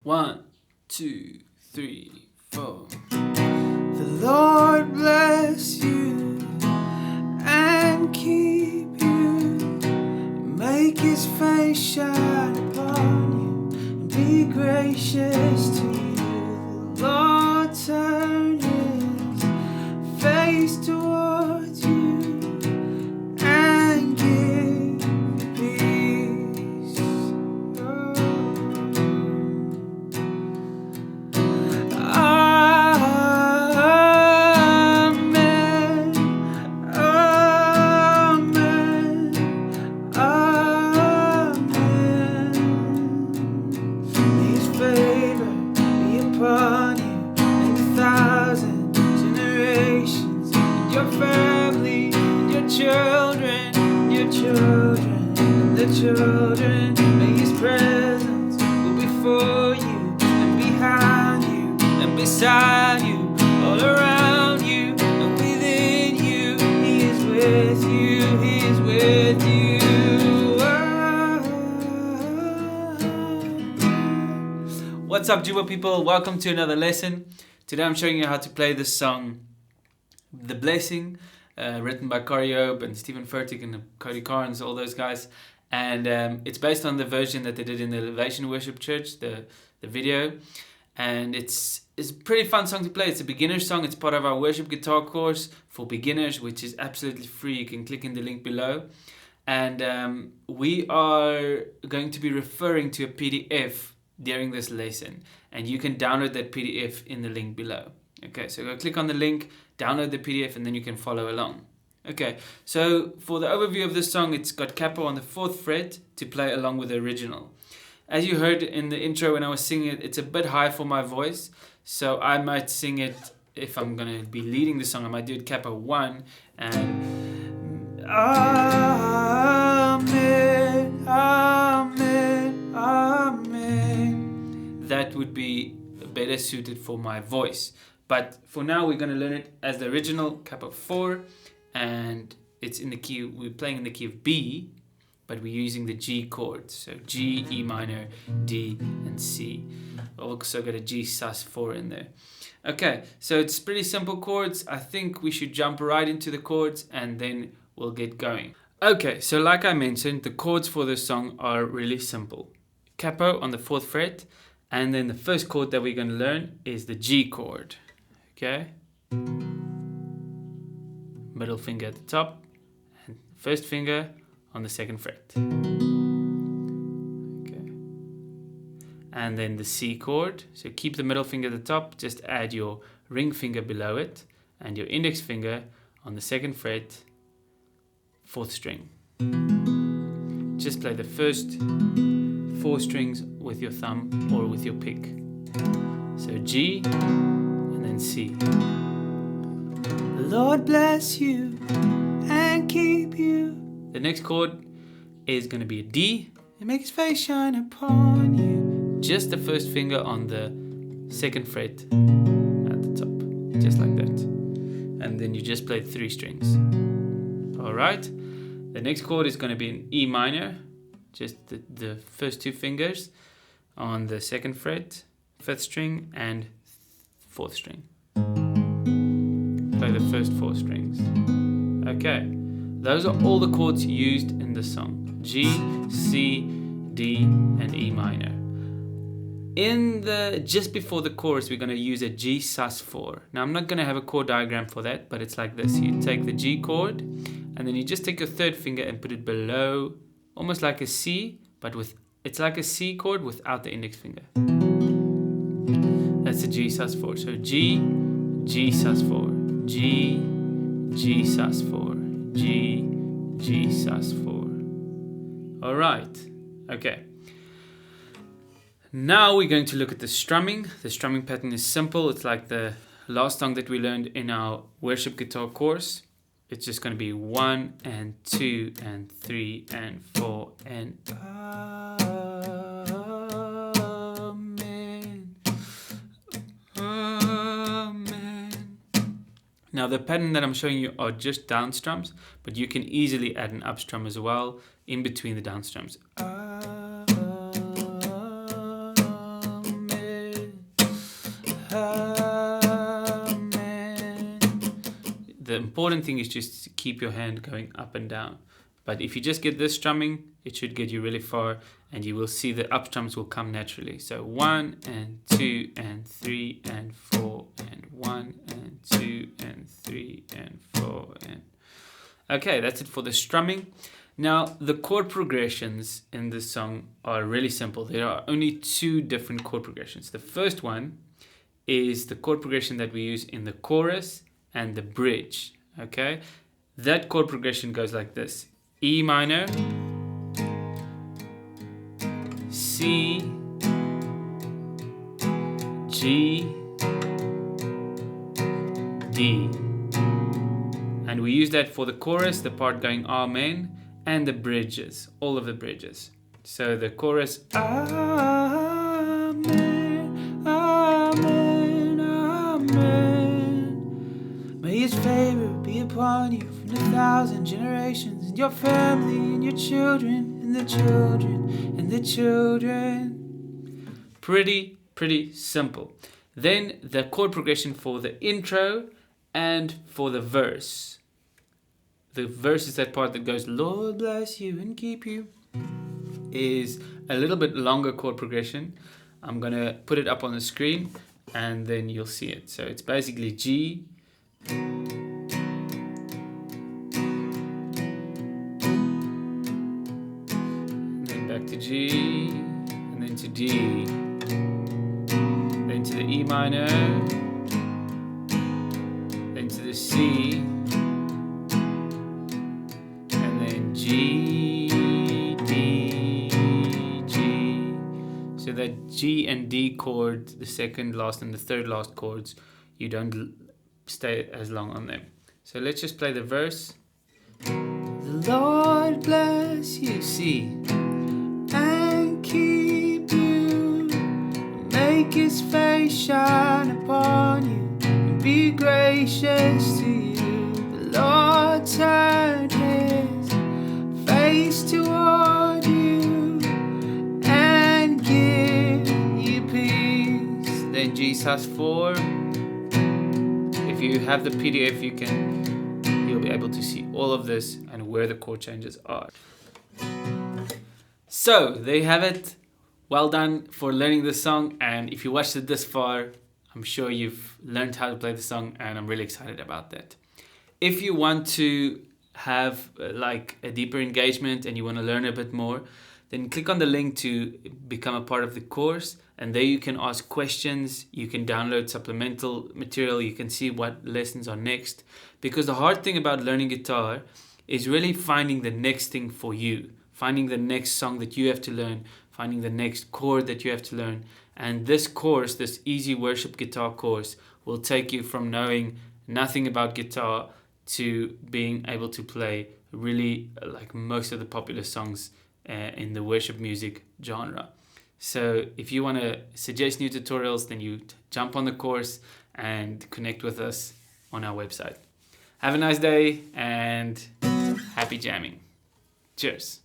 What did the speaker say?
1, 2, 3, 4. The Lord bless you and keep you, make his face shine upon you, and be gracious to you. The Lord turn his face towards you and give you peace. Amen. Amen. Amen. May his favor be upon you and 1,000 generations, and your family, and your children, and your children, and the children. May his presence go before you and behind you and beside you, all around you and within you. He is with you, he is with you. What's up, Jooba people? Welcome to another lesson. Today I'm showing you how to play this song, The Blessing, written by Corey and Stephen Furtick and Cody Carnes, all those guys. And it's based on the version that they did in the Elevation Worship Church, the video. And it's a pretty fun song to play. It's a beginner song. It's part of our worship guitar course for beginners, which is absolutely free. You can click in the link below. And we are going to be referring to a PDF during this lesson. And you can download that PDF in the link below. Okay, so go click on the link, download the PDF, and then you can follow along. Okay, so for the overview of this song, it's got capo on the 4th fret to play along with the original. As you heard in the intro when I was singing it, it's a bit high for my voice, so I might sing it, if I'm going to be leading the song, I might do it capo 1 and Amen, Amen, Amen. That would be better suited for my voice. But for now, we're going to learn it as the original, capo 4, and it's in the key, we're playing in the key of B, but we're using the G chords. So G, E minor, D, and C. Also got a G sus4 in there. Okay, so it's pretty simple chords. I think we should jump right into the chords and then we'll get going. Okay, so like I mentioned, the chords for this song are really simple. Capo on the 4th fret, and then the first chord that we're going to learn is the G chord. Okay? Middle finger at the top, and first finger on the 2nd fret. Okay. And then the C chord. So keep the middle finger at the top, just add your ring finger below it, and your index finger on the 2nd fret, 4th string. Just play the first 4 strings with your thumb or with your pick. So G, and then C. The Lord bless you and keep you. The next chord is going to be a D, and make his face shine upon you. Just the first finger on the 2nd fret at the top, just like that. And then you just play 3 strings. Alright, the next chord is going to be an E minor, just the first 2 fingers on the 2nd fret, 5th string, and 4th string. Play the first 4 strings. Okay, those are all the chords used in the song. G, C, D, and E minor. Just before the chorus, we're going to use a G sus4. Now I'm not going to have a chord diagram for that, but it's like this. You take the G chord, and then you just take your 3rd finger and put it below, almost like a C, but it's like a C chord without the index finger. That's the G sus4. So G, G sus4. G, G sus4, G, G sus4. Alright, okay. Now we're going to look at the strumming. The strumming pattern is simple. It's like the last song that we learned in our worship guitar course. It's just going to be 1 and 2 and 3 and 4 and Amen. Amen. Now the pattern that I'm showing you are just down strums, but you can easily add an up strum as well in between the down strums. Amen. important thing is just to keep your hand going up and down. But if you just get this strumming, it should get you really far, and you will see the up strums will come naturally. So 1 and 2 and 3 and 4 and 1 and 2 and 3 and 4 and... Okay, that's it for the strumming. Now, the chord progressions in this song are really simple. There are only 2 different chord progressions. The first one is the chord progression that we use in the chorus and the bridge, okay? That chord progression goes like this. E minor, C, G, D. And we use that for the chorus, the part going Amen, and the bridges, all of the bridges. So the chorus, Amen, Amen, Amen. May His favor be upon you from 1,000 generations, and your family, and your children, and the children, and the children. Pretty simple. Then the chord progression for the intro and for the verse. The verse is that part that goes, Lord bless you and keep you, is a little bit longer chord progression. I'm going to put it up on the screen and then you'll see it. So it's basically G, and then back to G, and then to D, then to the E minor, then to the C, G, D, G. So that G and D chord, the second last and the third last chords, you don't stay as long on them. So let's just play the verse. The Lord bless you, C, and keep you, make His face shine upon you, and be gracious to you. The Lord turn His face toward you and give you peace. Then G sus4. If you have the PDF, you'll be able to see all of this and where the chord changes are. So there you have it. Well done for learning this song, and if you watched it this far, I'm sure you've learned how to play the song, and I'm really excited about that. If you want to have like a deeper engagement and you want to learn a bit more, then click on the link to become a part of the course, and there you can ask questions, you can download supplemental material, you can see what lessons are next. Because the hard thing about learning guitar is really finding the next thing for you, finding the next song that you have to learn, finding the next chord that you have to learn. And this course, this Easy Worship Guitar course, will take you from knowing nothing about guitar to being able to play really like most of the popular songs in the worship music genre. So if you want to suggest new tutorials, then you jump on the course and connect with us on our website. Have a nice day and happy jamming. Cheers.